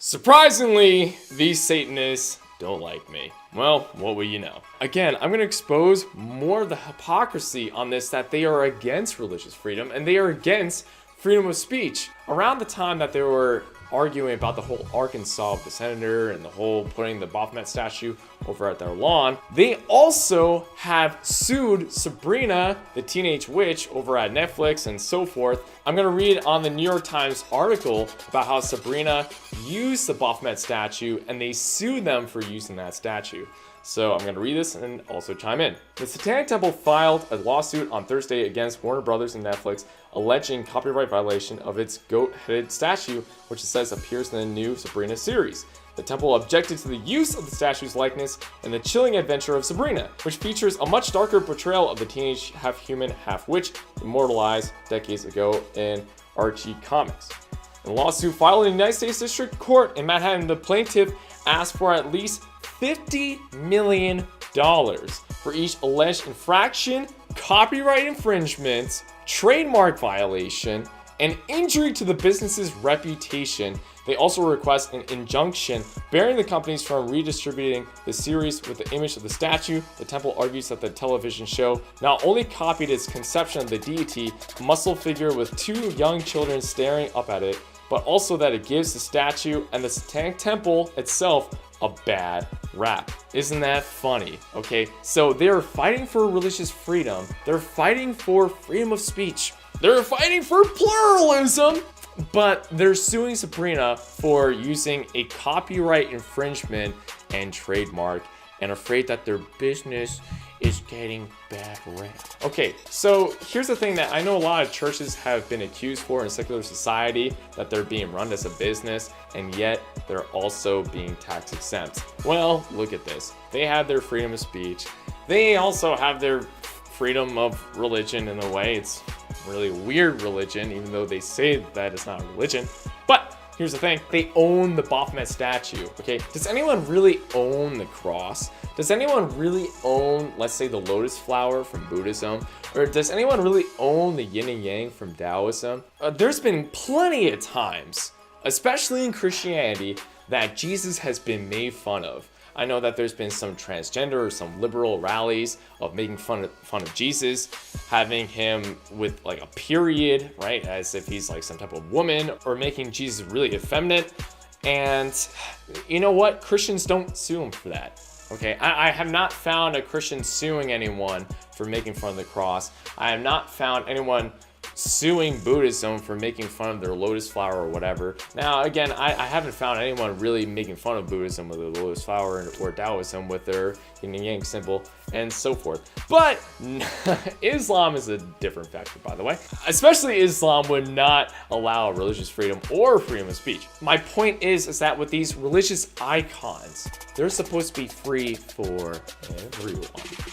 Surprisingly, these Satanists don't like me. Well, what will you know? Again, I'm going to expose more of the hypocrisy on this, that they are against religious freedom and they are against freedom of speech. Around the time that they were arguing about the whole Arkansas of the senator and the whole putting the Baphomet statue over at their lawn, they also have sued Sabrina, the teenage witch, over at Netflix and so forth. I'm going to read on the New York Times article about how Sabrina used the Baphomet statue and they sued them for using that statue. So I'm going to read this and also chime in. The Satanic Temple filed a lawsuit on Thursday against Warner Brothers and Netflix, alleging copyright violation of its goat-headed statue, which it says appears in the new Sabrina series. The temple objected to the use of the statue's likeness in The Chilling Adventure of Sabrina, which features a much darker portrayal of the teenage half-human, half-witch immortalized decades ago in Archie Comics. In a lawsuit filed in the United States District Court in Manhattan, the plaintiff asked for at least $50 million for each alleged infraction, copyright infringement, trademark violation, and injury to the business's reputation. They also request an injunction barring the companies from redistributing the series with the image of the statue. The temple argues that the television show not only copied its conception of the deity, a muscle figure with two young children staring up at it, but also that it gives the statue and the Satanic Temple itself a bad rap. Isn't that funny? Okay, so they're fighting for religious freedom. They're fighting for freedom of speech. They're fighting for pluralism, but they're suing Sabrina for using a copyright infringement and trademark and afraid that their business is getting bad rap. Okay, so here's the thing that I know a lot of churches have been accused for in secular society, that they're being run as a business, and yet they're also being tax exempt. Well, look at this. They have their freedom of speech. They also have their freedom of religion in a way. It's really weird religion, even though they say that it's not a religion. But here's the thing, they own the Baphomet statue, okay? Does anyone really own the cross? Does anyone really own, let's say, the lotus flower from Buddhism? Or does anyone really own the yin and yang from Taoism? There's been plenty of times, especially in Christianity, that Jesus has been made fun of. I know that there's been some transgender or some liberal rallies of making fun of Jesus, having him with like a period, right? As if he's like some type of woman, or making Jesus really effeminate. And you know what? Christians don't sue him for that. Okay, I have not found a Christian suing anyone for making fun of the cross. I have not found anyone suing Buddhism for making fun of their lotus flower or whatever. Now, again, I haven't found anyone really making fun of Buddhism with the lotus flower or Taoism with their yin and yang symbol and so forth. But Islam is a different factor, by the way. Especially Islam would not allow religious freedom or freedom of speech. My point is that with these religious icons, they're supposed to be free for everyone,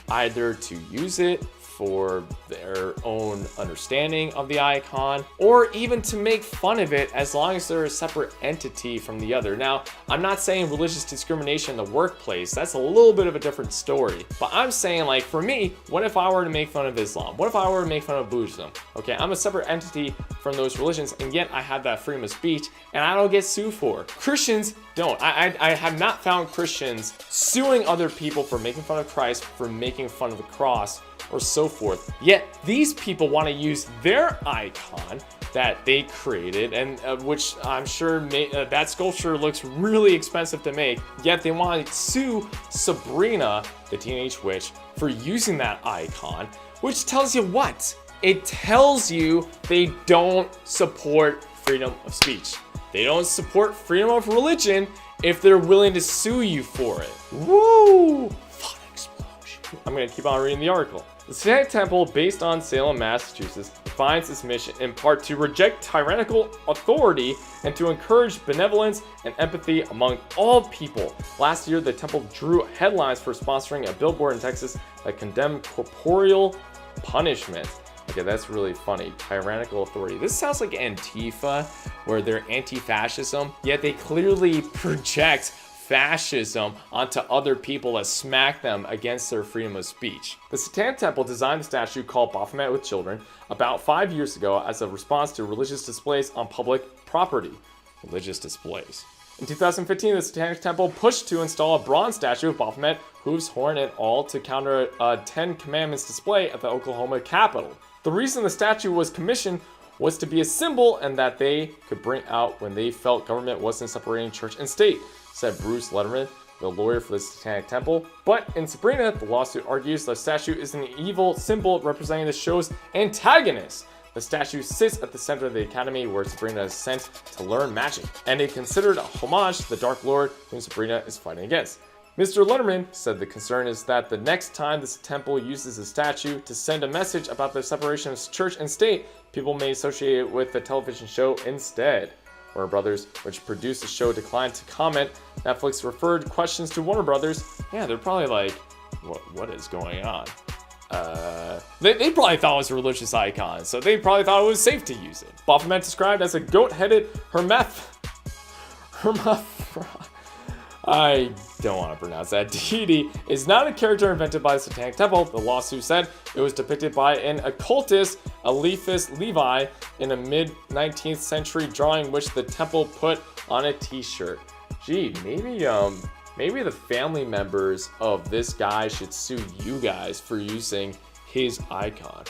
either to use it for their own understanding of the icon, or even to make fun of it as long as they're a separate entity from the other. Now, I'm not saying religious discrimination in the workplace, that's a little bit of a different story. But I'm saying, like, for me, what if I were to make fun of Islam? What if I were to make fun of Buddhism? Okay, I'm a separate entity from those religions, and yet I have that freedom of speech, and I don't get sued for. Christians don't. I have not found Christians suing other people for making fun of Christ, for making fun of the cross, or so forth. Yet these people want to use their icon that they created, and which I'm sure that sculpture looks really expensive to make, yet they want to sue Sabrina, the teenage witch, for using that icon, which tells you what? It tells you they don't support freedom of speech. They don't support freedom of religion if they're willing to sue you for it. Woo! Thought explosion. I'm gonna keep on reading the article. The Satanic Temple, based on Salem, Massachusetts, defines its mission in part to reject tyrannical authority and to encourage benevolence and empathy among all people. Last year, the temple drew headlines for sponsoring a billboard in Texas that condemned corporeal punishment. Okay, that's really funny. Tyrannical authority. This sounds like Antifa, where they're anti-fascism, yet they clearly project fascism onto other people that smack them against their freedom of speech. The Satanic Temple designed the statue called Baphomet with Children about 5 years ago as a response to religious displays on public property. Religious displays. In 2015, the Satanic Temple pushed to install a bronze statue of Baphomet, hooves, horn, and all to counter a 10 Commandments display at the Oklahoma Capitol. The reason the statue was commissioned was to be a symbol and that they could bring out when they felt government wasn't separating church and state, said Bruce Letterman, the lawyer for the Satanic Temple. But in Sabrina, the lawsuit argues the statue is an evil symbol representing the show's antagonist. The statue sits at the center of the academy where Sabrina is sent to learn magic, and it considered a homage to the Dark Lord whom Sabrina is fighting against. Mr. Letterman said the concern is that the next time this temple uses a statue to send a message about the separation of church and state, people may associate it with the television show instead. Warner Brothers, which produced the show, declined to comment. Netflix referred questions to Warner Brothers. Yeah, they're probably like, what is going on? They probably thought it was a religious icon, so they probably thought it was safe to use it. Baphomet, described as a goat-headed I don't want to pronounce that deity, is not a character invented by the Satanic Temple. The lawsuit said it was depicted by an occultist, Eliphas Levi, in a mid-19th century drawing which the temple put on a t-shirt. Gee, maybe the family members of this guy should sue you guys for using his icon.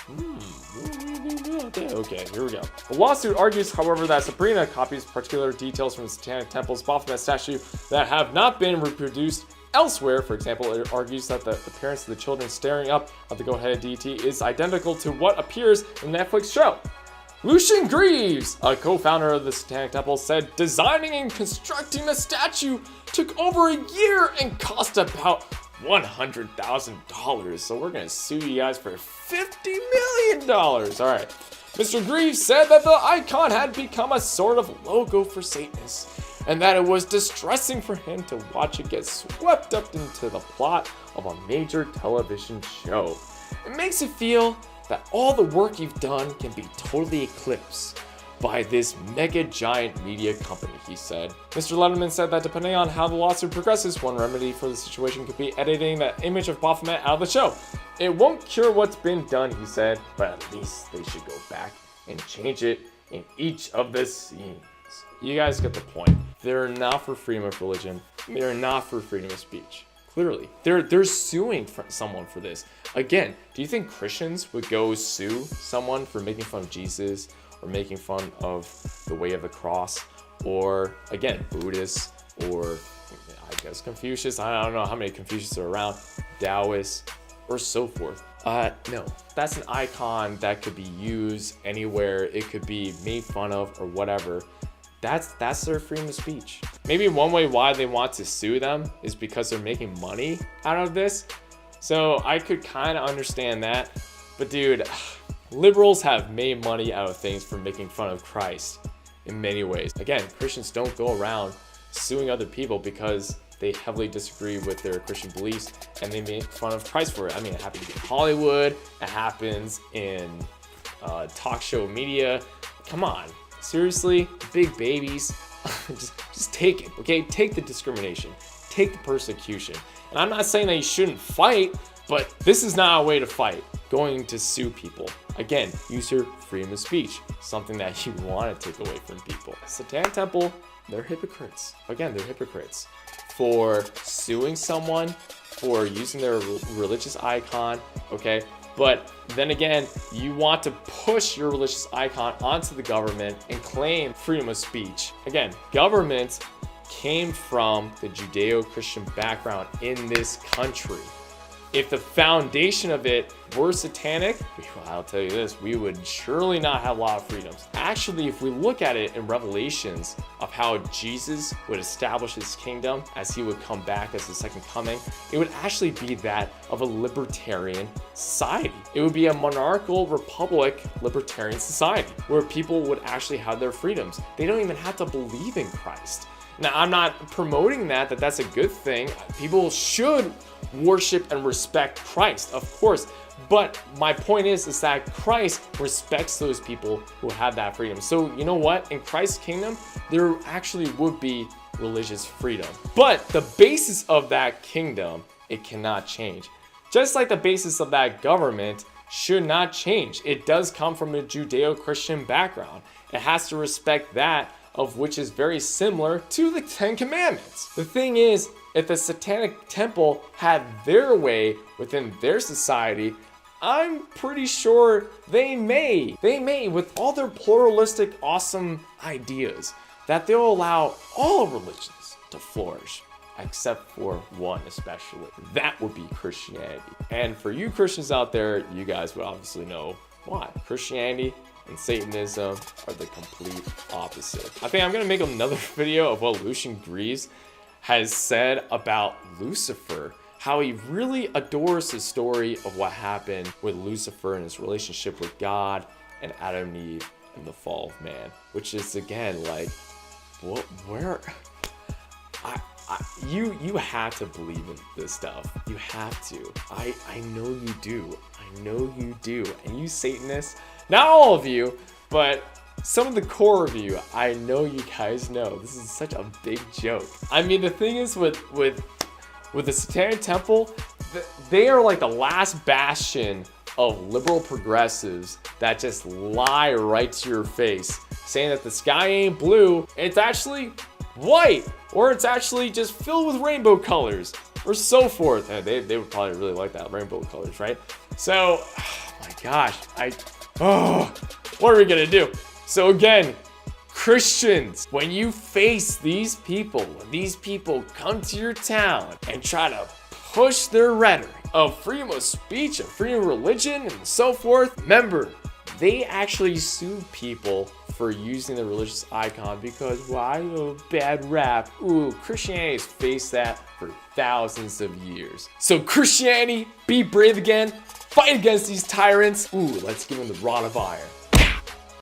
Okay, here we go. The lawsuit argues, however, that Sabrina copies particular details from the Satanic Temple's Baphomet statue that have not been reproduced elsewhere. For example, it argues that the appearance of the children staring up at the goat-headed deity is identical to what appears in the Netflix show. Lucian Greaves, a co-founder of the Satanic Temple, said designing and constructing the statue took over a year and cost about $100,000. So we're gonna sue you guys for $50 million. All right. Mr. Greaves said that the icon had become a sort of logo for Satanists, and that it was distressing for him to watch it get swept up into the plot of a major television show. It makes it feel that all the work you've done can be totally eclipsed by this mega giant media company, he said. Mr. Letterman said that depending on how the lawsuit progresses, one remedy for the situation could be editing the image of Baphomet out of the show. It won't cure what's been done, he said, but at least they should go back and change it in each of the scenes. You guys get the point. They're not for freedom of religion. They're not for freedom of speech. Clearly, they're suing someone for this. Again, do you think Christians would go sue someone for making fun of Jesus or making fun of the way of the cross? Or again, Buddhists, or I guess Confucius. I don't know how many Confucius are around, Taoists, or so forth. No, that's an icon that could be used anywhere. It could be made fun of or whatever. That's their freedom of speech. Maybe one way why they want to sue them is because they're making money out of this. So I could kind of understand that. But dude, liberals have made money out of things for making fun of Christ in many ways. Again, Christians don't go around suing other people because they heavily disagree with their Christian beliefs and they make fun of Christ for it. I mean, it happens in Hollywood, it happens in talk show media. Come on. Seriously, big babies, just take it, okay? Take the discrimination, take the persecution. And I'm not saying that you shouldn't fight, but this is not a way to fight, going to sue people. Again, use your freedom of speech, something that you want to take away from people. Satanic Temple, they're hypocrites. Again, they're hypocrites for suing someone, for using their religious icon, okay? But then again, you want to push your religious icon onto the government and claim freedom of speech. Again, government came from the Judeo-Christian background in this country. If the foundation of it were satanic, I'll tell you this, we would surely not have a lot of freedoms. Actually, if we look at it in Revelations of how Jesus would establish his kingdom as he would come back as the second coming, it would actually be that of a libertarian society. It would be a monarchical republic libertarian society where people would actually have their freedoms. They don't even have to believe in Christ. Now, I'm not promoting that that's a good thing. People should worship and respect Christ, of course. But my point is that Christ respects those people who have that freedom. So you know what? In Christ's kingdom, there actually would be religious freedom. But the basis of that kingdom, it cannot change. Just like the basis of that government should not change. It does come from a Judeo-Christian background. It has to respect that of which is very similar to the Ten Commandments. The thing is, if the Satanic Temple had their way within their society, I'm pretty sure they may, with all their pluralistic, awesome ideas, that they'll allow all religions to flourish, except for one especially. That would be Christianity. And for you Christians out there, you guys would obviously know why. Christianity and Satanism are the complete opposite. I think I'm gonna make another video of what Lucian Greaves has said about Lucifer, how he really adores his story of what happened with Lucifer and his relationship with God and Adam and Eve and the fall of man, which is again like, what, where, you have to believe in this stuff. You have to. I know you do. I know you do. And you Satanists, not all of you, but some of the core of you, I know you guys know. This is such a big joke. I mean, the thing is with the Satanic Temple, they are like the last bastion of liberal progressives that just lie right to your face, saying that the sky ain't blue, it's actually white, or it's actually just filled with rainbow colors, or so forth. And they would probably really like that, rainbow colors, right? So, oh my gosh, what are we gonna do? So again, Christians, when you face these people, when these people come to your town and try to push their rhetoric of freedom of speech and freedom of religion and so forth, remember, they actually sue people for using the religious icon because, why? Oh, bad rap. Ooh, Christianity's faced that for thousands of years. So Christianity, be brave again, fight against these tyrants. Ooh, let's give them the rod of iron.